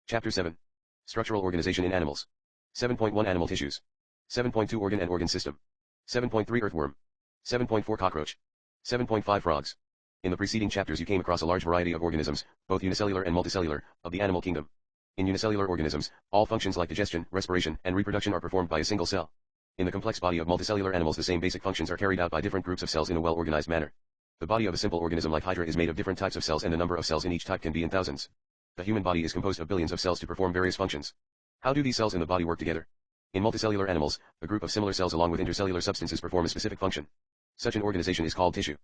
Chapter 7. Structural organization in animals. 7.1 Animal tissues. 7.2 Organ and organ system. 7.3 Earthworm. 7.4 Cockroach. 7.5 Frogs. In the preceding chapters you came across a large variety of organisms, both unicellular and multicellular, of the animal kingdom. In unicellular organisms, all functions like digestion, respiration, and reproduction are performed by a single cell. In the complex body of multicellular animals the same basic functions are carried out by different groups of cells in a well-organized manner. The body of a simple organism like Hydra is made of different types of cells and the number of cells in each type can be in thousands. The human body is composed of billions of cells to perform various functions. How do these cells in the body work together? In multicellular animals, a group of similar cells along with intercellular substances perform a specific function. Such an organization is called tissue.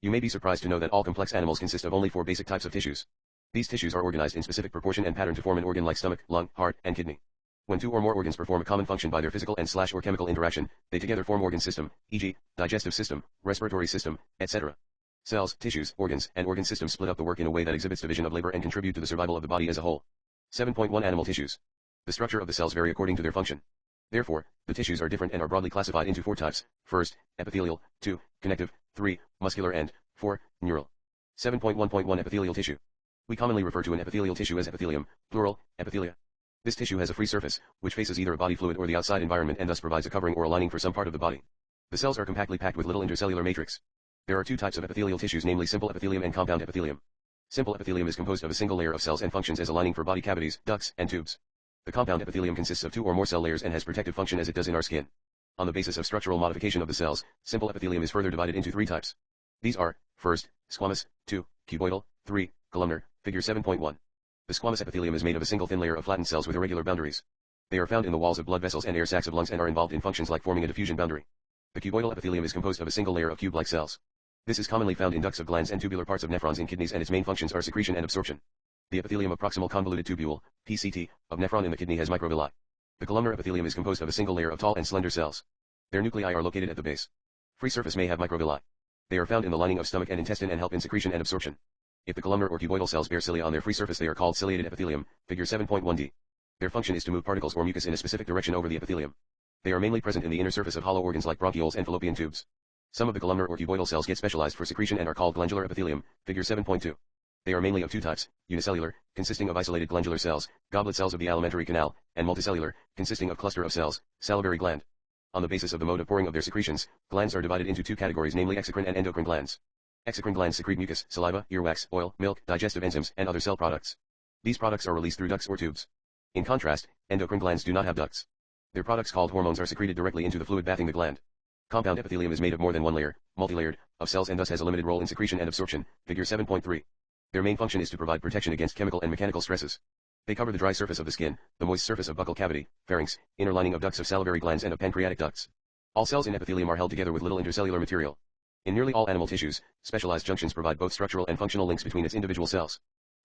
You may be surprised to know that all complex animals consist of only 4 basic types of tissues. These tissues are organized in specific proportion and pattern to form an organ like stomach, lung, heart, and kidney. When 2 or more organs perform a common function by their physical and/or chemical interaction, they together form organ system, e.g., digestive system, respiratory system, etc. Cells, tissues, organs, and organ systems split up the work in a way that exhibits division of labor and contribute to the survival of the body as a whole. 7.1 Animal tissues. The structure of the cells vary according to their function. Therefore, the tissues are different and are broadly classified into 4 types. First, epithelial, 2, connective, 3, muscular and 4, neural. 7.1.1 Epithelial tissue. We commonly refer to an epithelial tissue as epithelium, plural, epithelia. This tissue has a free surface, which faces either a body fluid or the outside environment and thus provides a covering or a lining for some part of the body. The cells are compactly packed with little intercellular matrix. There are 2 types of epithelial tissues, namely simple epithelium and compound epithelium. Simple epithelium is composed of a single layer of cells and functions as a lining for body cavities, ducts, and tubes. The compound epithelium consists of 2 or more cell layers and has protective function as it does in our skin. On the basis of structural modification of the cells, simple epithelium is further divided into 3 types. These are, first, squamous, 2, cuboidal, 3, columnar, figure 7.1. The squamous epithelium is made of a single thin layer of flattened cells with irregular boundaries. They are found in the walls of blood vessels and air sacs of lungs and are involved in functions like forming a diffusion boundary. The cuboidal epithelium is composed of a single layer of cube-like cells. This is commonly found in ducts of glands and tubular parts of nephrons in kidneys and its main functions are secretion and absorption. The epithelium of proximal convoluted tubule, PCT, of nephron in the kidney has microvilli. The columnar epithelium is composed of a single layer of tall and slender cells. Their nuclei are located at the base. Free surface may have microvilli. They are found in the lining of stomach and intestine and help in secretion and absorption. If the columnar or cuboidal cells bear cilia on their free surface they are called ciliated epithelium, figure 7.1d. Their function is to move particles or mucus in a specific direction over the epithelium. They are mainly present in the inner surface of hollow organs like bronchioles and fallopian tubes. Some of the columnar or cuboidal cells get specialized for secretion and are called glandular epithelium, figure 7.2. They are mainly of 2 types, unicellular, consisting of isolated glandular cells, goblet cells of the alimentary canal, and multicellular, consisting of cluster of cells, salivary gland. On the basis of the mode of pouring of their secretions, glands are divided into 2 categories, namely exocrine and endocrine glands. Exocrine glands secrete mucus, saliva, earwax, oil, milk, digestive enzymes, and other cell products. These products are released through ducts or tubes. In contrast, endocrine glands do not have ducts. Their products called hormones are secreted directly into the fluid bathing the gland. Compound epithelium is made of more than 1 layer, multilayered, of cells and thus has a limited role in secretion and absorption, figure 7.3. Their main function is to provide protection against chemical and mechanical stresses. They cover the dry surface of the skin, the moist surface of buccal cavity, pharynx, inner lining of ducts of salivary glands and of pancreatic ducts. All cells in epithelium are held together with little intercellular material. In nearly all animal tissues, specialized junctions provide both structural and functional links between its individual cells.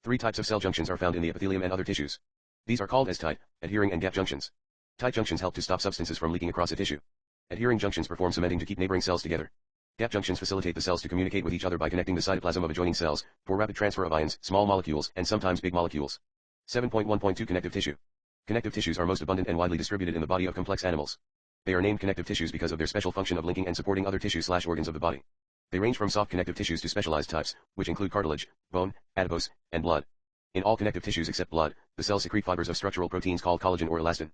3 types of cell junctions are found in the epithelium and other tissues. These are called as tight, adhering and gap junctions. Tight junctions help to stop substances from leaking across a tissue. Adhering junctions perform cementing to keep neighboring cells together. Gap junctions facilitate the cells to communicate with each other by connecting the cytoplasm of adjoining cells, for rapid transfer of ions, small molecules, and sometimes big molecules. 7.1.2 Connective tissue. Connective tissues are most abundant and widely distributed in the body of complex animals. They are named connective tissues because of their special function of linking and supporting other tissues/organs of the body. They range from soft connective tissues to specialized types, which include cartilage, bone, adipose, and blood. In all connective tissues except blood, the cells secrete fibers of structural proteins called collagen or elastin.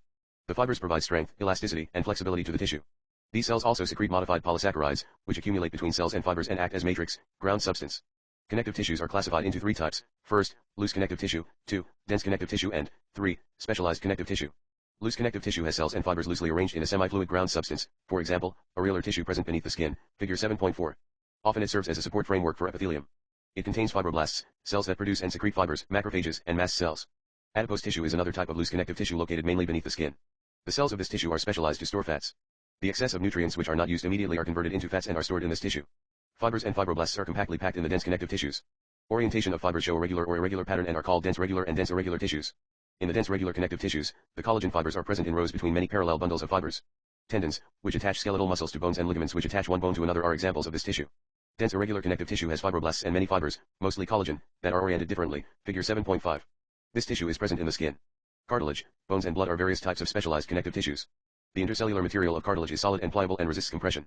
The fibers provide strength, elasticity, and flexibility to the tissue. These cells also secrete modified polysaccharides, which accumulate between cells and fibers and act as matrix, ground substance. Connective tissues are classified into 3 types. First, loose connective tissue, 2, dense connective tissue and 3, specialized connective tissue. Loose connective tissue has cells and fibers loosely arranged in a semi-fluid ground substance, for example, areolar tissue present beneath the skin, figure 7.4. Often it serves as a support framework for epithelium. It contains fibroblasts, cells that produce and secrete fibers, macrophages, and mast cells. Adipose tissue is another type of loose connective tissue located mainly beneath the skin. The cells of this tissue are specialized to store fats. The excess of nutrients which are not used immediately are converted into fats and are stored in this tissue. Fibers and fibroblasts are compactly packed in the dense connective tissues. Orientation of fibers show a regular or irregular pattern and are called dense regular and dense irregular tissues. In the dense regular connective tissues, the collagen fibers are present in rows between many parallel bundles of fibers. Tendons, which attach skeletal muscles to bones and ligaments which attach one bone to another are examples of this tissue. Dense irregular connective tissue has fibroblasts and many fibers, mostly collagen, that are oriented differently, figure 7.5. This tissue is present in the skin. Cartilage, bones and blood are various types of specialized connective tissues. The intercellular material of cartilage is solid and pliable and resists compression.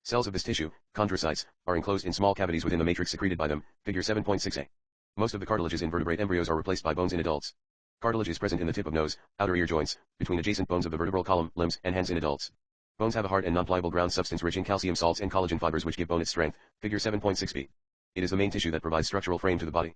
Cells of this tissue, chondrocytes, are enclosed in small cavities within the matrix secreted by them, figure 7.6a. Most of the cartilages in vertebrate embryos are replaced by bones in adults. Cartilage is present in the tip of nose, outer ear joints, between adjacent bones of the vertebral column, limbs, and hands in adults. Bones have a hard and non-pliable ground substance rich in calcium salts and collagen fibers which give bone its strength, figure 7.6b. It is the main tissue that provides structural frame to the body.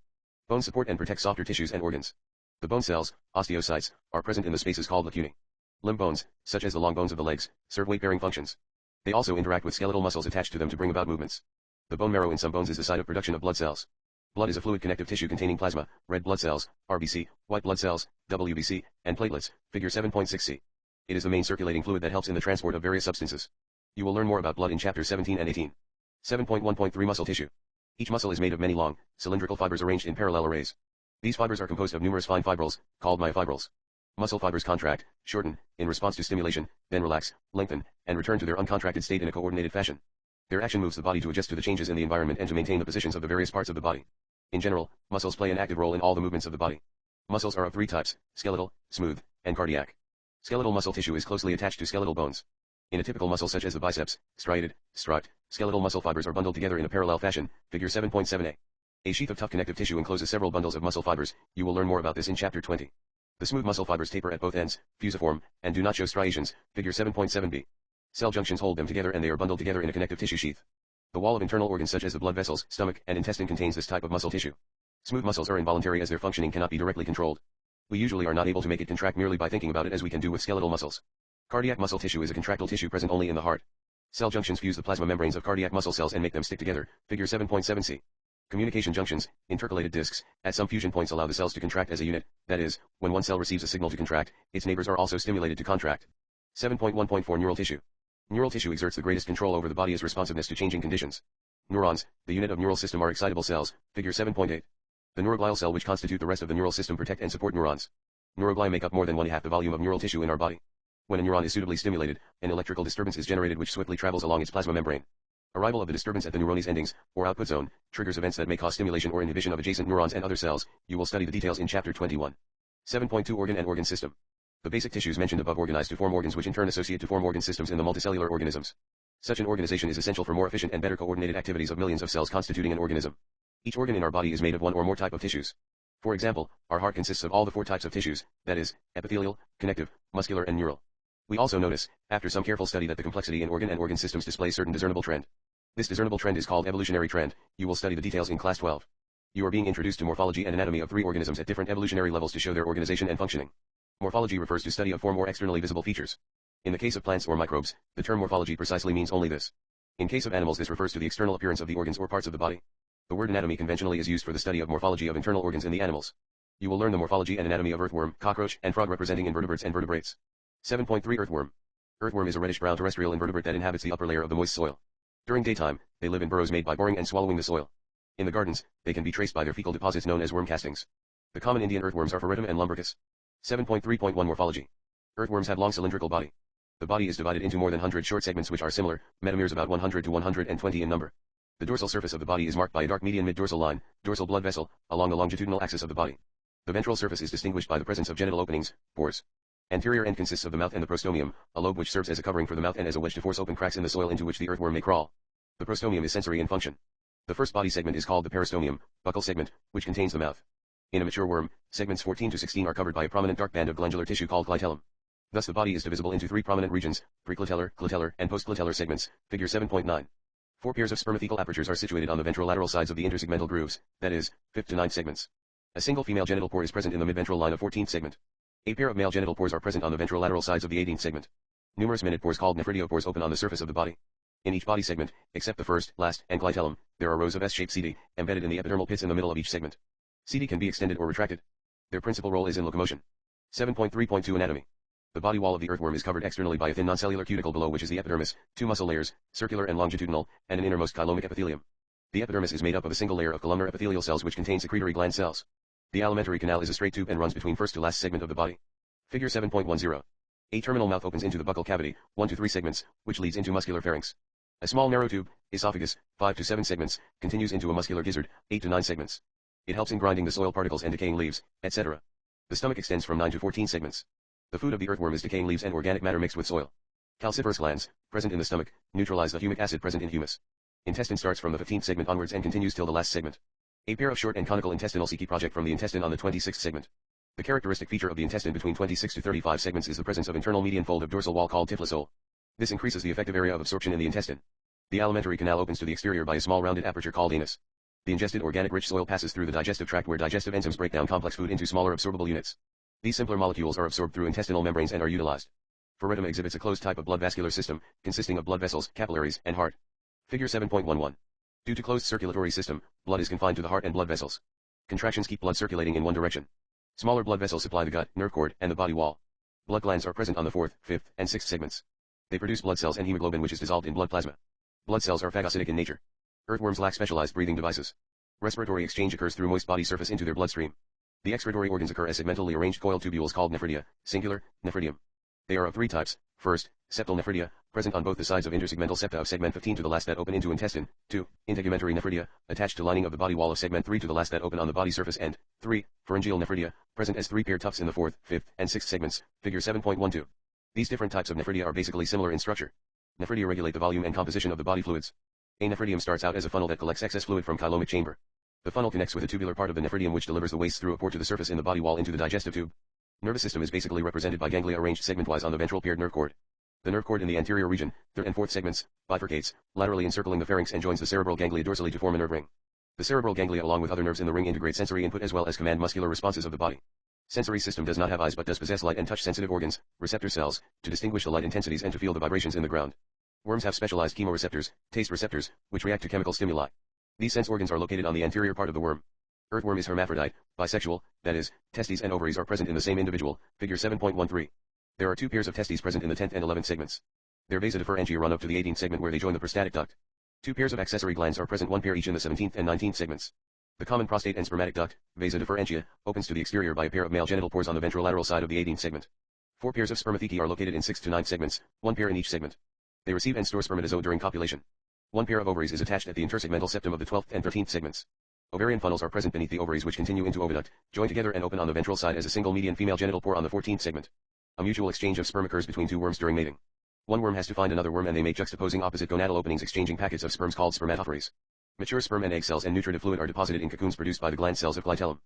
Bones support and protect softer tissues and organs. The bone cells, osteocytes, are present in the spaces called lacunae. Limb bones, such as the long bones of the legs, serve weight-bearing functions. They also interact with skeletal muscles attached to them to bring about movements. The bone marrow in some bones is the site of production of blood cells. Blood is a fluid connective tissue containing plasma, red blood cells, RBC, white blood cells, WBC, and platelets, figure 7.6c. It is the main circulating fluid that helps in the transport of various substances. You will learn more about blood in chapters 17 and 18. 7.1.3 Muscle tissue. Each muscle is made of many long, cylindrical fibers arranged in parallel arrays. These fibers are composed of numerous fine fibrils, called myofibrils. Muscle fibers contract, shorten, in response to stimulation, then relax, lengthen, and return to their uncontracted state in a coordinated fashion. Their action moves the body to adjust to the changes in the environment and to maintain the positions of the various parts of the body. In general, muscles play an active role in all the movements of the body. Muscles are of three types: skeletal, smooth, and cardiac. Skeletal muscle tissue is closely attached to skeletal bones. In a typical muscle such as the biceps, striated, strut, skeletal muscle fibers are bundled together in a parallel fashion, figure 7.7a. A sheath of tough connective tissue encloses several bundles of muscle fibers. You will learn more about this in chapter 20. The smooth muscle fibers taper at both ends, fusiform, and do not show striations, figure 7.7b. Cell junctions hold them together and they are bundled together in a connective tissue sheath. The wall of internal organs such as the blood vessels, stomach, and intestine contains this type of muscle tissue. Smooth muscles are involuntary as their functioning cannot be directly controlled. We usually are not able to make it contract merely by thinking about it as we can do with skeletal muscles. Cardiac muscle tissue is a contractile tissue present only in the heart. Cell junctions fuse the plasma membranes of cardiac muscle cells and make them stick together, figure 7.7c. Communication junctions, intercalated discs, at some fusion points allow the cells to contract as a unit, that is, when one cell receives a signal to contract, its neighbors are also stimulated to contract. 7.1.4 Neural tissue. Neural tissue exerts the greatest control over the body's responsiveness to changing conditions. Neurons, the unit of neural system, are excitable cells, figure 7.8. The neuroglial cell which constitute the rest of the neural system protect and support neurons. Neuroglia make up more than 1/2 the volume of neural tissue in our body. When a neuron is suitably stimulated, an electrical disturbance is generated which swiftly travels along its plasma membrane. Arrival of the disturbance at the neurone's endings, or output zone, triggers events that may cause stimulation or inhibition of adjacent neurons and other cells. You will study the details in chapter 21. 7.2 Organ and organ system. The basic tissues mentioned above organize to form organs which in turn associate to form organ systems in the multicellular organisms. Such an organization is essential for more efficient and better coordinated activities of millions of cells constituting an organism. Each organ in our body is made of one or more type of tissues. For example, our heart consists of all the 4 types of tissues, that is, epithelial, connective, muscular and neural. We also notice, after some careful study, that the complexity in organ and organ systems displays certain discernible trend. This discernible trend is called evolutionary trend. You will study the details in class 12. You are being introduced to morphology and anatomy of 3 organisms at different evolutionary levels to show their organization and functioning. Morphology refers to study of form or externally visible features. In the case of plants or microbes, the term morphology precisely means only this. In case of animals, this refers to the external appearance of the organs or parts of the body. The word anatomy conventionally is used for the study of morphology of internal organs in the animals. You will learn the morphology and anatomy of earthworm, cockroach, and frog representing invertebrates and vertebrates. 7.3 Earthworm. Earthworm is a reddish-brown terrestrial invertebrate that inhabits the upper layer of the moist soil. During daytime, they live in burrows made by boring and swallowing the soil. In the gardens, they can be traced by their fecal deposits known as worm castings. The common Indian earthworms are Ferretum and Lumbricus. 7.3.1 Morphology. Earthworms have long cylindrical body. The body is divided into more than 100 short segments which are similar, metameres about 100 to 120 in number. The dorsal surface of the body is marked by a dark median mid-dorsal line, dorsal blood vessel, along the longitudinal axis of the body. The ventral surface is distinguished by the presence of genital openings, pores. Anterior end consists of the mouth and the prostomium, a lobe which serves as a covering for the mouth and as a wedge to force open cracks in the soil into which the earthworm may crawl. The prostomium is sensory in function. The first body segment is called the peristomium, buccal segment, which contains the mouth. In a mature worm, segments 14 to 16 are covered by a prominent dark band of glandular tissue called clitellum. Thus the body is divisible into 3 prominent regions, preclitellar, clitellar, and postclitellar segments, figure 7.9. 4 pairs of spermathecal apertures are situated on the ventrolateral sides of the intersegmental grooves, that is, 5th to 9th segments. A single female genital pore is present in the midventral line of 14th segment. A pair of male genital pores are present on the ventrolateral sides of the 18th segment. Numerous minute pores called nephridiopores open on the surface of the body. In each body segment, except the first, last, and clitellum, there are rows of S-shaped CD, embedded in the epidermal pits in the middle of each segment. CD can be extended or retracted. Their principal role is in locomotion. 7.3.2 Anatomy. The body wall of the earthworm is covered externally by a thin noncellular cuticle below which is the epidermis, 2 muscle layers, circular and longitudinal, and an innermost chylomicc epithelium. The epidermis is made up of a single layer of columnar epithelial cells which contain secretory gland cells. The alimentary canal is a straight tube and runs between first to last segment of the body. Figure 7.10. A terminal mouth opens into the buccal cavity, 1 to 3 segments, which leads into muscular pharynx. A small narrow tube, esophagus, 5 to 7 segments, continues into a muscular gizzard, 8 to 9 segments. It helps in grinding the soil particles and decaying leaves, etc. The stomach extends from 9 to 14 segments. The food of the earthworm is decaying leaves and organic matter mixed with soil. Calciferous glands, present in the stomach, neutralize the humic acid present in humus. Intestine starts from the 15th segment onwards and continues till the last segment. A pair of short and conical intestinal cecae project from the intestine on the 26th segment. The characteristic feature of the intestine between 26 to 35 segments is the presence of internal median fold of dorsal wall called typhlosoal. This increases the effective area of absorption in the intestine. The alimentary canal opens to the exterior by a small rounded aperture called anus. The ingested organic rich soil passes through the digestive tract where digestive enzymes break down complex food into smaller absorbable units. These simpler molecules are absorbed through intestinal membranes and are utilized. Pheretum exhibits a closed type of blood vascular system, consisting of blood vessels, capillaries, and heart. Figure 7.11. Due to closed circulatory system, blood is confined to the heart and blood vessels. Contractions keep blood circulating in one direction. Smaller blood vessels supply the gut, nerve cord, and the body wall. Blood glands are present on the 4th, 5th, and 6th segments. They produce blood cells and hemoglobin which is dissolved in blood plasma. Blood cells are phagocytic in nature. Earthworms lack specialized breathing devices. Respiratory exchange occurs through moist body surface into their bloodstream. The excretory organs occur as segmentally arranged coiled tubules called nephridia, singular, nephridium. They are of three types. First, septal nephridia, present on both the sides of intersegmental septa of segment 15 to the last that open into intestine. 2. Integumentary nephridia, attached to lining of the body wall of segment 3 to the last that open on the body surface and 3. Pharyngeal nephridia, present as 3 paired tufts in the 4th, 5th, and 6th segments, figure 7.12. These different types of nephridia are basically similar in structure. Nephridia regulate the volume and composition of the body fluids. A nephridium starts out as a funnel that collects excess fluid from chylomic chamber. The funnel connects with a tubular part of the nephridium which delivers the waste through a pore to the surface in the body wall into the digestive tube. Nervous system is basically represented by ganglia arranged segment-wise on the ventral paired nerve cord. The nerve cord in the anterior region, 3rd and 4th segments, bifurcates, laterally encircling the pharynx and joins the cerebral ganglia dorsally to form a nerve ring. The cerebral ganglia along with other nerves in the ring integrate sensory input as well as command muscular responses of the body. Sensory system does not have eyes but does possess light and touch sensitive organs, receptor cells, to distinguish the light intensities and to feel the vibrations in the ground. Worms have specialized chemoreceptors, taste receptors, which react to chemical stimuli. These sense organs are located on the anterior part of the worm. Earthworm is hermaphrodite, bisexual, that is, testes and ovaries are present in the same individual, figure 7.13. There are 2 pairs of testes present in the 10th and 11th segments. Their vasa differentia run up to the 18th segment where they join the prostatic duct. 2 pairs of accessory glands are present, 1 pair each in the 17th and 19th segments. The common prostate and spermatic duct, vasa differentia, opens to the exterior by a pair of male genital pores on the ventrolateral side of the 18th segment. 4 pairs of spermathecae are located in 6th to 9th segments, 1 pair in each segment. They receive and store spermatozoa during copulation. 1 pair of ovaries is attached at the intersegmental septum of the 12th and 13th segments. Ovarian funnels are present beneath the ovaries which continue into oviduct, join together and open on the ventral side as a single median female genital pore on the 14th segment. A mutual exchange of sperm occurs between 2 worms during mating. One worm has to find another worm and they make juxtaposing opposite gonadal openings exchanging packets of sperms called spermatophories. Mature sperm and egg cells and nutritive fluid are deposited in cocoons produced by the gland cells of clitellum.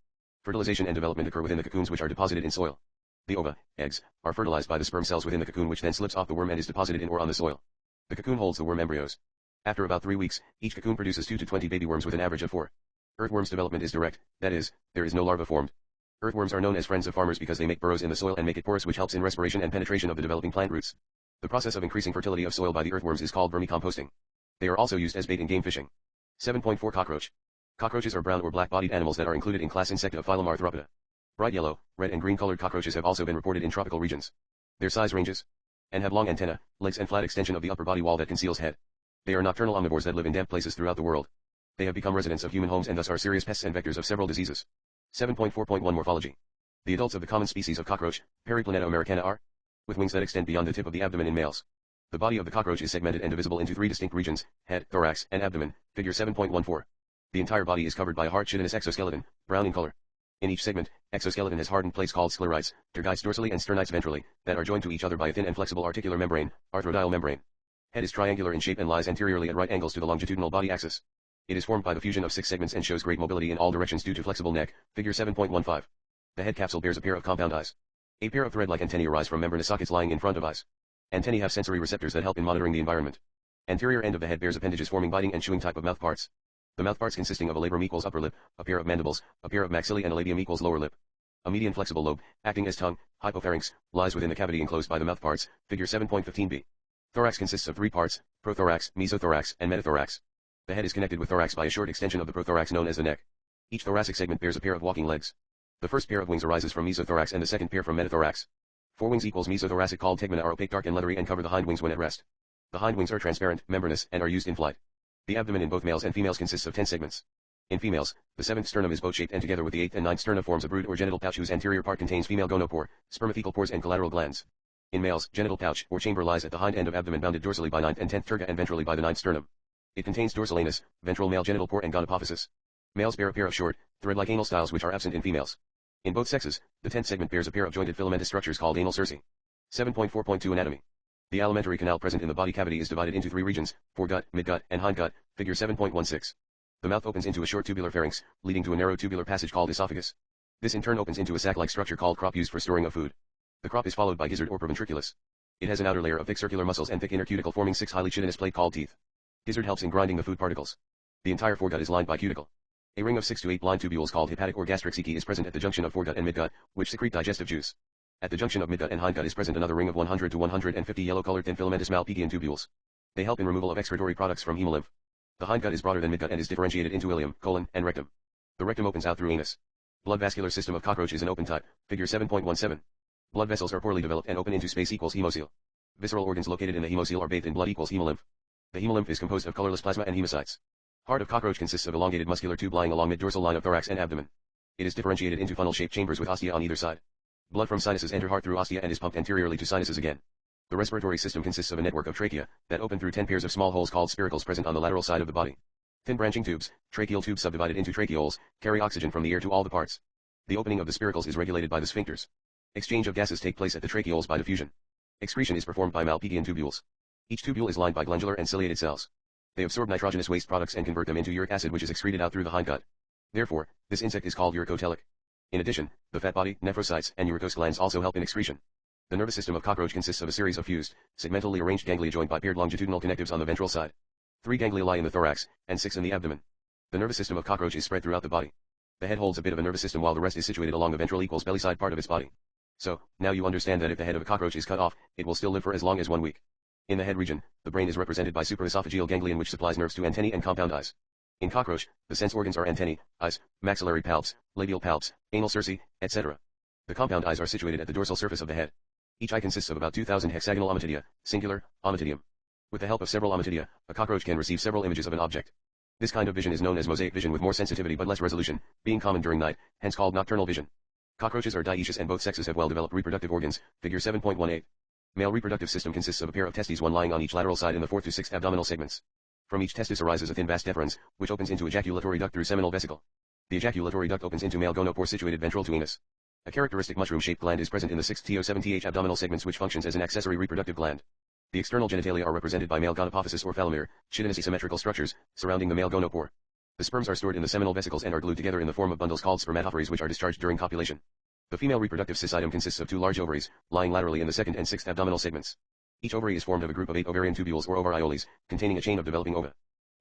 Fertilization and development occur within the cocoons which are deposited in soil. The ova, eggs, are fertilized by the sperm cells within the cocoon which then slips off the worm and is deposited in or on the soil. The cocoon holds the worm embryos. After about 3 weeks, each cocoon produces 2 to 20 baby worms with an average of 4. Earthworms' development is direct, that is, there is no larva formed. Earthworms are known as friends of farmers because they make burrows in the soil and make it porous which helps in respiration and penetration of the developing plant roots. The process of increasing fertility of soil by the earthworms is called vermicomposting. They are also used as bait in game fishing. 7.4 Cockroach. Cockroaches are brown or black-bodied animals that are included in class Insecta of phylum Arthropoda. Bright yellow, red and green-colored cockroaches have also been reported in tropical regions. Their size ranges and have long antennae, legs and flat extension of the upper body wall that conceals head. They are nocturnal omnivores that live in damp places throughout the world. They have become residents of human homes and thus are serious pests and vectors of several diseases. 7.4.1 Morphology. The adults of the common species of cockroach, Periplaneta americana are with wings that extend beyond the tip of the abdomen in males. The body of the cockroach is segmented and divisible into 3 distinct regions, head, thorax, and abdomen, figure 7.14. The entire body is covered by a hard chitinous exoskeleton, brown in color. In each segment, exoskeleton has hardened plates called sclerites, tergites dorsally and sternites ventrally, that are joined to each other by a thin and flexible articular membrane, arthrodial membrane. Head is triangular in shape and lies anteriorly at right angles to the longitudinal body axis. It is formed by the fusion of 6 segments and shows great mobility in all directions due to flexible neck, figure 7.15. The head capsule bears a pair of compound eyes. A pair of thread-like antennae arise from membranous sockets lying in front of eyes. Antennae have sensory receptors that help in monitoring the environment. Anterior end of the head bears appendages forming biting and chewing type of mouth parts. The mouth parts consisting of a labrum equals upper lip, a pair of mandibles, a pair of maxillae and a labium equals lower lip. A median flexible lobe, acting as tongue, hypopharynx, lies within the cavity enclosed by the mouth parts, figure 7.15b. Thorax consists of 3 parts, prothorax, mesothorax, and metathorax. The head is connected with thorax by a short extension of the prothorax known as the neck. Each thoracic segment bears a pair of walking legs. The first pair of wings arises from mesothorax and the second pair from metathorax. 4 wings equals mesothoracic called tegmina are opaque, dark and leathery and cover the hind wings when at rest. The hind wings are transparent, membranous, and are used in flight. The abdomen in both males and females consists of 10 segments. In females, the 7th sternum is boat-shaped and together with the 8th and 9th sternum forms a brood or genital pouch whose anterior part contains female gonopore, spermathecal pores and collateral glands. In males, genital pouch or chamber lies at the hind end of abdomen bounded dorsally by 9th and 10th terga and ventrally by the 9th sternum. It contains dorsal anus, ventral male genital pore and gonapophysis. Males bear a pair of short, thread-like anal styles which are absent in females. In both sexes, the 10th segment bears a pair of jointed filamentous structures called anal cerci. 7.4.2 Anatomy. The alimentary canal present in the body cavity is divided into 3 regions, foregut, midgut, and hindgut, figure 7.16. The mouth opens into a short tubular pharynx, leading to a narrow tubular passage called esophagus. This in turn opens into a sac-like structure called crop used for storing of food. The crop is followed by gizzard or proventriculus. It has an outer layer of thick circular muscles and thick inner cuticle forming 6 highly chitinous plate called teeth. Gizzard helps in grinding the food particles. The entire foregut is lined by cuticle. A ring of 6 to 8 blind tubules called hepatic or gastric cecae is present at the junction of foregut and midgut, which secrete digestive juice. At the junction of midgut and hindgut is present another ring of 100 to 150 yellow-colored thin filamentous Malpighian tubules. They help in removal of excretory products from hemolymph. The hindgut is broader than midgut and is differentiated into ileum, colon, and rectum. The rectum opens out through anus. Blood vascular system of cockroach is an open type, figure 7.17. Blood vessels are poorly developed and open into space equals hemocoel. Visceral organs located in the hemocoel are bathed in blood equals hemolymph. The hemolymph is composed of colorless plasma and hemocytes. Heart of cockroach consists of elongated muscular tube lying along mid-dorsal line of thorax and abdomen. It is differentiated into funnel-shaped chambers with ostia on either side. Blood from sinuses enter heart through ostia and is pumped anteriorly to sinuses again. The respiratory system consists of a network of trachea that open through 10 pairs of small holes called spiracles present on the lateral side of the body. Thin branching tubes, tracheal tubes subdivided into tracheoles, carry oxygen from the air to all the parts. The opening of the spiracles is regulated by the sphincters. Exchange of gases take place at the tracheoles by diffusion. Excretion is performed by Malpighian tubules. Each tubule is lined by glandular and ciliated cells. They absorb nitrogenous waste products and convert them into uric acid, which is excreted out through the hindgut. Therefore, this insect is called uricotelic. In addition, the fat body, nephrocytes, and uricose glands also help in excretion. The nervous system of cockroach consists of a series of fused, segmentally arranged ganglia joined by paired longitudinal connectives on the ventral side. 3 ganglia lie in the thorax, and 6 in the abdomen. The nervous system of cockroach is spread throughout the body. The head holds a bit of a nervous system while the rest is situated along the ventral equals belly side part of its body. So, now you understand that if the head of a cockroach is cut off, it will still live for as long as 1 week. In the head region, the brain is represented by supraesophageal ganglion which supplies nerves to antennae and compound eyes. In cockroach, the sense organs are antennae, eyes, maxillary palps, labial palps, anal cerci, etc. The compound eyes are situated at the dorsal surface of the head. Each eye consists of about 2,000 hexagonal ommatidia, singular, ommatidium. With the help of several ommatidia, a cockroach can receive several images of an object. This kind of vision is known as mosaic vision with more sensitivity but less resolution, being common during night, hence called nocturnal vision. Cockroaches are dioecious and both sexes have well-developed reproductive organs, figure 7.18. Male reproductive system consists of a pair of testes, one lying on each lateral side in the 4th to 6th abdominal segments. From each testis arises a thin vas deferens, which opens into ejaculatory duct through seminal vesicle. The ejaculatory duct opens into male gonopore situated ventral to anus. A characteristic mushroom-shaped gland is present in the 6th to 7th abdominal segments which functions as an accessory reproductive gland. The external genitalia are represented by male gonopophysis or phalomere, chitinous asymmetrical structures, surrounding the male gonopore. The sperms are stored in the seminal vesicles and are glued together in the form of bundles called spermatophories which are discharged during copulation. The female reproductive cystitum consists of 2 large ovaries, lying laterally in the 2nd and 6th abdominal segments. Each ovary is formed of a group of 8 ovarian tubules or ovarioles, containing a chain of developing ova.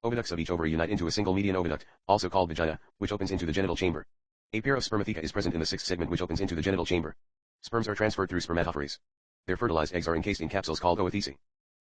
Oviducts of each ovary unite into a single median oviduct, also called vagina, which opens into the genital chamber. A pair of spermatheca is present in the 6th segment which opens into the genital chamber. Sperms are transferred through spermatophories. Their fertilized eggs are encased in capsules called ootheca.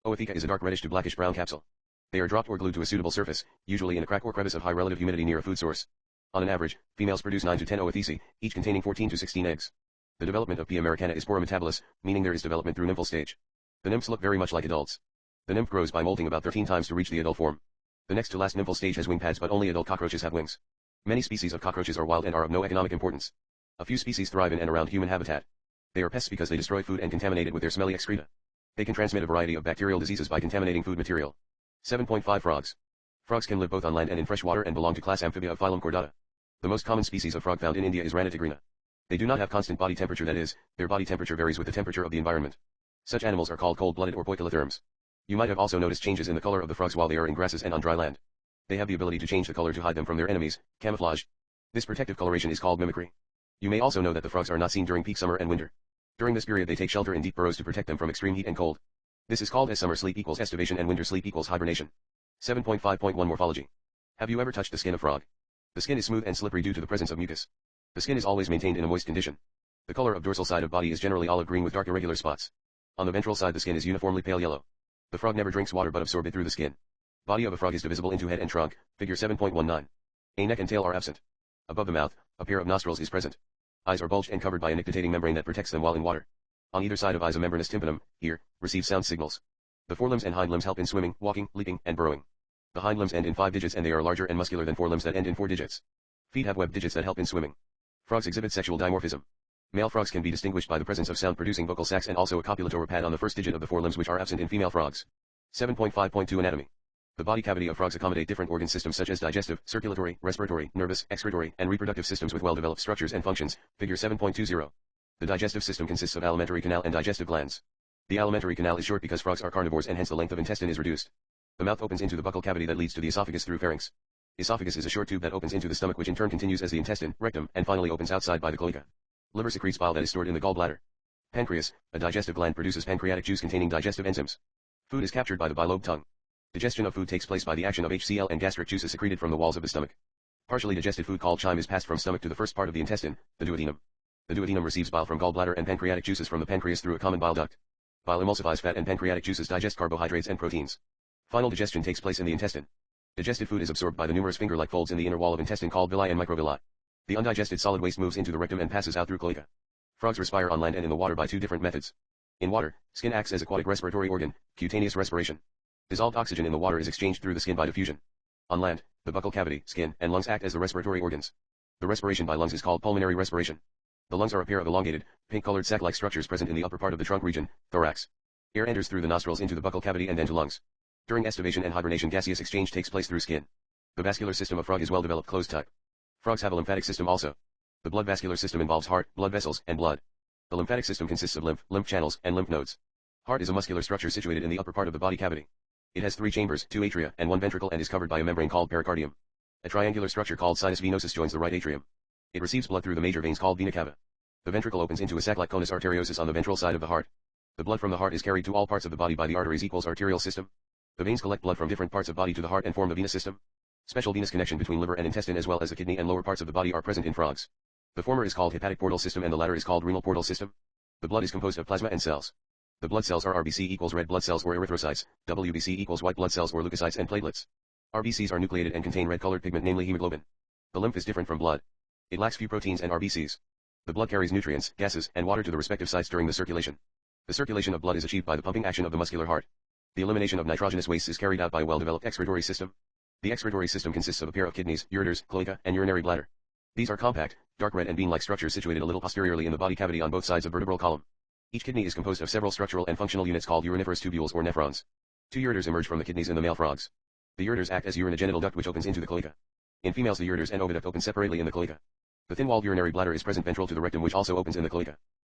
Ootheca is a dark reddish to blackish brown capsule. They are dropped or glued to a suitable surface, usually in a crack or crevice of high relative humidity near a food source. On an average, females produce 9 to 10 ootheca, each containing 14 to 16 eggs. The development of P. americana is porometabolous, meaning there is development through nymphal stage. The nymphs look very much like adults. The nymph grows by molting about 13 times to reach the adult form. The next to last nymphal stage has wing pads but only adult cockroaches have wings. Many species of cockroaches are wild and are of no economic importance. A few species thrive in and around human habitat. They are pests because they destroy food and contaminate it with their smelly excreta. They can transmit a variety of bacterial diseases by contaminating food material. 7.5 Frogs. Frogs can live both on land and in fresh water and belong to class Amphibia of phylum Chordata. The most common species of frog found in India is Rana tigrina. They do not have constant body temperature, that is, their body temperature varies with the temperature of the environment. Such animals are called cold-blooded or poikilotherms. You might have also noticed changes in the color of the frogs while they are in grasses and on dry land. They have the ability to change the color to hide them from their enemies, camouflage. This protective coloration is called mimicry. You may also know that the frogs are not seen during peak summer and winter. During this period they take shelter in deep burrows to protect them from extreme heat and cold. This is called as summer sleep equals estivation and winter sleep equals hibernation. 7.5.1 Morphology. Have you ever touched the skin of frog? The skin is smooth and slippery due to the presence of mucus. The skin is always maintained in a moist condition. The color of dorsal side of body is generally olive green with dark irregular spots. On the ventral side the skin is uniformly pale yellow. The frog never drinks water but absorbs it through the skin. Body of a frog is divisible into head and trunk, figure 7.19. A neck and tail are absent. Above the mouth, a pair of nostrils is present. Eyes are bulged and covered by a nictitating membrane that protects them while in water. On either side of eyes a membranous tympanum, ear, receives sound signals. The forelimbs and hind limbs help in swimming, walking, leaping, and burrowing. The hind limbs end in 5 digits and they are larger and muscular than forelimbs that end in 4 digits. Feet have webbed digits that help in swimming. Frogs exhibit sexual dimorphism. Male frogs can be distinguished by the presence of sound-producing vocal sacs and also a copulatory pad on the first digit of the forelimbs which are absent in female frogs. 7.5.2 Anatomy. The body cavity of frogs accommodate different organ systems such as digestive, circulatory, respiratory, nervous, excretory, and reproductive systems with well-developed structures and functions, figure 7.20. The digestive system consists of alimentary canal and digestive glands. The alimentary canal is short because frogs are carnivores and hence the length of intestine is reduced. The mouth opens into the buccal cavity that leads to the esophagus through pharynx. Esophagus is a short tube that opens into the stomach, which in turn continues as the intestine, rectum, and finally opens outside by the cloaca. Liver secretes bile that is stored in the gallbladder. Pancreas, a digestive gland, produces pancreatic juice containing digestive enzymes. Food is captured by the bilobed tongue. Digestion of food takes place by the action of HCl and gastric juices secreted from the walls of the stomach. Partially digested food called chyme is passed from stomach to the first part of the intestine, the duodenum. The duodenum receives bile from gallbladder and pancreatic juices from the pancreas through a common bile duct. Bile emulsifies fat and pancreatic juices digest carbohydrates and proteins. Final digestion takes place in the intestine. Digested food is absorbed by the numerous finger-like folds in the inner wall of intestine called villi and microvilli. The undigested solid waste moves into the rectum and passes out through cloaca. Frogs respire on land and in the water by two different methods. In water, skin acts as aquatic respiratory organ, cutaneous respiration. Dissolved oxygen in the water is exchanged through the skin by diffusion. On land, the buccal cavity, skin, and lungs act as the respiratory organs. The respiration by lungs is called pulmonary respiration. The lungs are a pair of elongated, pink-colored sac-like structures present in the upper part of the trunk region, thorax. Air enters through the nostrils into the buccal cavity and then to lungs. During estivation and hibernation, gaseous exchange takes place through skin. The vascular system of frog is well-developed closed type. Frogs have a lymphatic system also. The blood vascular system involves heart, blood vessels, and blood. The lymphatic system consists of lymph channels, and lymph nodes. Heart is a muscular structure situated in the upper part of the body cavity. It has 3 chambers, 2 atria, and 1 ventricle and is covered by a membrane called pericardium. A triangular structure called sinus venosus joins the right atrium. It receives blood through the major veins called vena cava. The ventricle opens into a sac-like conus arteriosus on the ventral side of the heart. The blood from the heart is carried to all parts of the body by the arteries equals arterial system. The veins collect blood from different parts of body to the heart and form the venous system. Special venous connection between liver and intestine as well as the kidney and lower parts of the body are present in frogs. The former is called hepatic portal system and the latter is called renal portal system. The blood is composed of plasma and cells. The blood cells are RBC equals red blood cells or erythrocytes, WBC equals white blood cells or leukocytes and platelets. RBCs are nucleated and contain red-colored pigment, namely hemoglobin. The lymph is different from blood. It lacks few proteins and RBCs. The blood carries nutrients, gases, and water to the respective sites during the circulation. The circulation of blood is achieved by the pumping action of the muscular heart. The elimination of nitrogenous wastes is carried out by a well-developed excretory system. The excretory system consists of a pair of kidneys, ureters, cloaca, and urinary bladder. These are compact, dark red and bean-like structures situated a little posteriorly in the body cavity on both sides of vertebral column. Each kidney is composed of several structural and functional units called uriniferous tubules or nephrons. 2 ureters emerge from the kidneys in the male frogs. The ureters act as urinogenital duct which opens into the cloaca. In females the ureters and oviduct open separately in the cloaca. The thin-walled urinary bladder is present ventral to the rectum which also opens in the cloaca.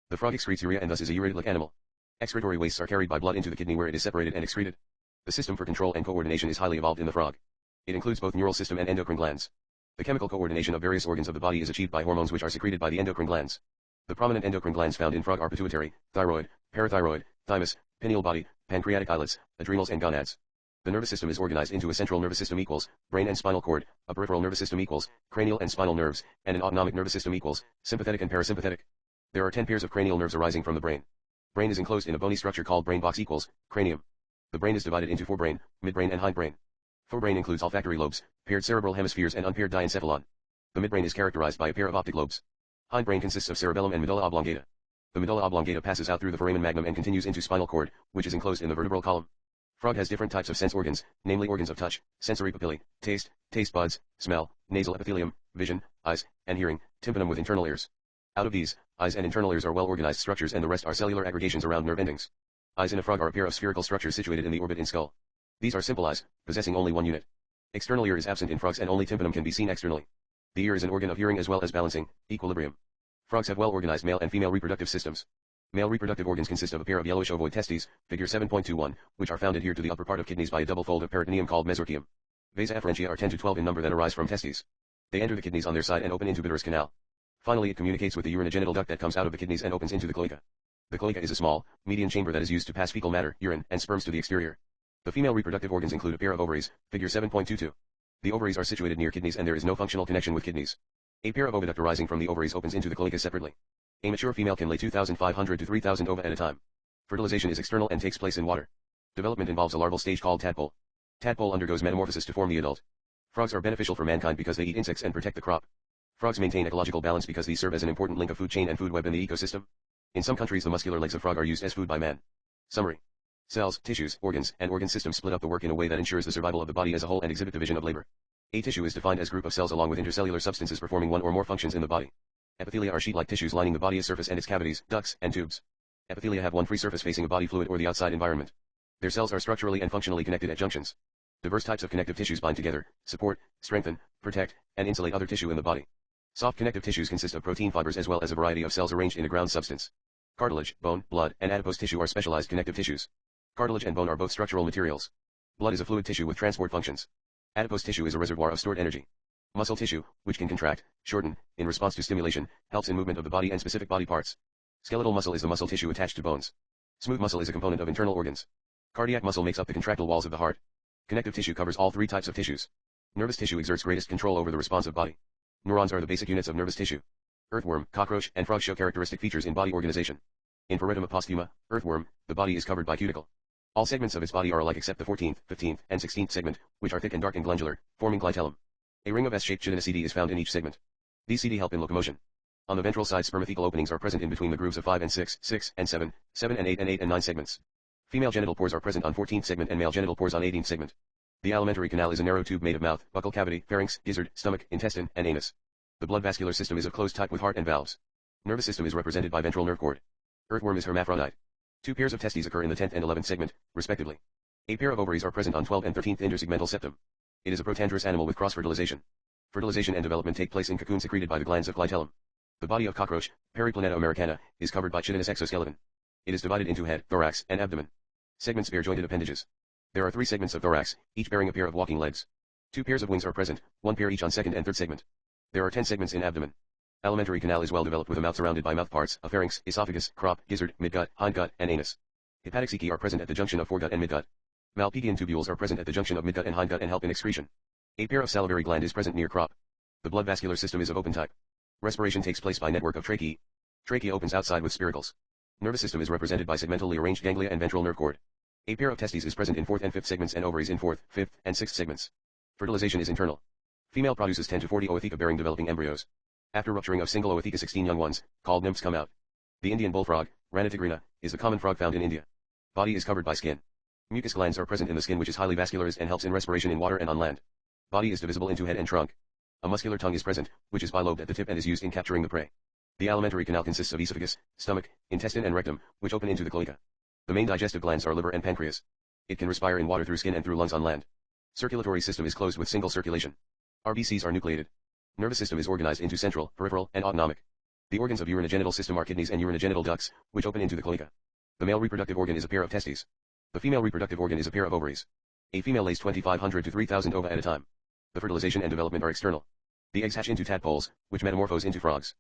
The frog excretes urea and thus is a uretic animal. Excretory wastes are carried by blood into the kidney where it is separated and excreted. The system for control and coordination is highly evolved in the frog. It includes both neural system and endocrine glands. The chemical coordination of various organs of the body is achieved by hormones which are secreted by the endocrine glands. The prominent endocrine glands found in frog are pituitary, thyroid, parathyroid, thymus, pineal body, pancreatic islets, adrenals and gonads. The nervous system is organized into a central nervous system equals, brain and spinal cord, a peripheral nervous system equals, cranial and spinal nerves, and an autonomic nervous system equals, sympathetic and parasympathetic. There are 10 pairs of cranial nerves arising from the brain. Brain is enclosed in a bony structure called brain box equals, cranium. The brain is divided into forebrain, midbrain and hindbrain. Forebrain includes olfactory lobes, paired cerebral hemispheres and unpaired diencephalon. The midbrain is characterized by a pair of optic lobes. Hindbrain consists of cerebellum and medulla oblongata. The medulla oblongata passes out through the foramen magnum and continues into spinal cord, which is enclosed in the vertebral column. Frog has different types of sense organs, namely organs of touch, sensory papillae, taste buds, smell, nasal epithelium, vision, eyes, and hearing, tympanum with internal ears. Out of these, eyes and internal ears are well-organized structures and the rest are cellular aggregations around nerve endings. Eyes in a frog are a pair of spherical structures situated in the orbit in skull. These are simple eyes, possessing only one unit. External ear is absent in frogs and only tympanum can be seen externally. The ear is an organ of hearing as well as balancing, equilibrium. Frogs have well-organized male and female reproductive systems. Male reproductive organs consist of a pair of yellowish ovoid testes, figure 7.21, which are found adhered to the upper part of kidneys by a double fold of peritoneum called mesorchium. Vasa afferentia are 10 to 12 in number that arise from testes. They enter the kidneys on their side and open into biturous canal. Finally it communicates with the urinogenital duct that comes out of the kidneys and opens into the cloaca. The cloaca is a small, median chamber that is used to pass fecal matter, urine, and sperms to the exterior. The female reproductive organs include a pair of ovaries, figure 7.22. The ovaries are situated near kidneys and there is no functional connection with kidneys. A pair of oviduct arising from the ovaries opens into the cloaca separately. A mature female can lay 2,500 to 3,000 ova at a time. Fertilization is external and takes place in water. Development involves a larval stage called tadpole. Tadpole undergoes metamorphosis to form the adult. Frogs are beneficial for mankind because they eat insects and protect the crop. Frogs maintain ecological balance because these serve as an important link of food chain and food web in the ecosystem. In some countries the muscular legs of frog are used as food by man. Summary. Cells, tissues, organs, and organ systems split up the work in a way that ensures the survival of the body as a whole and exhibit division of labor. A tissue is defined as group of cells along with intercellular substances performing one or more functions in the body. Epithelia are sheet-like tissues lining the body's surface and its cavities, ducts, and tubes. Epithelia have one free surface facing a body fluid or the outside environment. Their cells are structurally and functionally connected at junctions. Diverse types of connective tissues bind together, support, strengthen, protect, and insulate other tissue in the body. Soft connective tissues consist of protein fibers as well as a variety of cells arranged in a ground substance. Cartilage, bone, blood, and adipose tissue are specialized connective tissues. Cartilage and bone are both structural materials. Blood is a fluid tissue with transport functions. Adipose tissue is a reservoir of stored energy. Muscle tissue, which can contract, shorten, in response to stimulation, helps in movement of the body and specific body parts. Skeletal muscle is the muscle tissue attached to bones. Smooth muscle is a component of internal organs. Cardiac muscle makes up the contractile walls of the heart. Connective tissue covers all three types of tissues. Nervous tissue exerts greatest control over the responsive body. Neurons are the basic units of nervous tissue. Earthworm, cockroach, and frog show characteristic features in body organization. In Paretum postuma, earthworm, the body is covered by cuticle. All segments of its body are alike except the 14th, 15th, and 16th segment, which are thick and dark and glandular, forming clitellum. A ring of S-shaped chitinocedi is found in each segment. These cedi help in locomotion. On the ventral side, spermathecal openings are present in between the grooves of 5 and 6, 6 and 7, 7 and 8 and 8 and 9 segments. Female genital pores are present on 14th segment and male genital pores on 18th segment. The alimentary canal is a narrow tube made of mouth, buccal cavity, pharynx, gizzard, stomach, intestine, and anus. The blood vascular system is of closed type with heart and valves. Nervous system is represented by ventral nerve cord. Earthworm is hermaphrodite. 2 pairs of testes occur in the 10th and 11th segment, respectively. A pair of ovaries are present on 12th and 13th intersegmental septum. It is a protandrous animal with cross-fertilization. Fertilization and development take place in cocoons secreted by the glands of clitellum. The body of cockroach, Periplaneta americana, is covered by chitinous exoskeleton. It is divided into head, thorax, and abdomen. Segments bear jointed appendages. There are 3 segments of thorax, each bearing a pair of walking legs. 2 pairs of wings are present, 1 pair each on 2nd and 3rd segment. There are 10 segments in abdomen. Alimentary canal is well developed with a mouth surrounded by mouth parts, a pharynx, esophagus, crop, gizzard, midgut, hindgut, and anus. Hepatic cecae are present at the junction of foregut and midgut. Malpighian tubules are present at the junction of midgut and hindgut and help in excretion. A pair of salivary gland is present near crop. The blood vascular system is of open type. Respiration takes place by network of tracheae. Trachea opens outside with spiracles. Nervous system is represented by segmentally arranged ganglia and ventral nerve cord. A pair of testes is present in 4th and 5th segments and ovaries in 4th, 5th, and 6th segments. Fertilization is internal. Female produces 10 to 40 ootheca-bearing developing embryos. After rupturing of single ootheca 16 young ones, called nymphs come out. The Indian bullfrog, Rana tigrina, is the common frog found in India. Body is covered by skin. Mucus glands are present in the skin which is highly vascularized and helps in respiration in water and on land. Body is divisible into head and trunk. A muscular tongue is present, which is bilobed at the tip and is used in capturing the prey. The alimentary canal consists of esophagus, stomach, intestine and rectum, which open into the cloaca. The main digestive glands are liver and pancreas. It can respire in water through skin and through lungs on land. Circulatory system is closed with single circulation. RBCs are nucleated. Nervous system is organized into central, peripheral, and autonomic. The organs of urinogenital system are kidneys and urinogenital ducts, which open into the cloaca. The male reproductive organ is a pair of testes. The female reproductive organ is a pair of ovaries. A female lays 2,500 to 3,000 ova at a time. The fertilization and development are external. The eggs hatch into tadpoles, which metamorphose into frogs.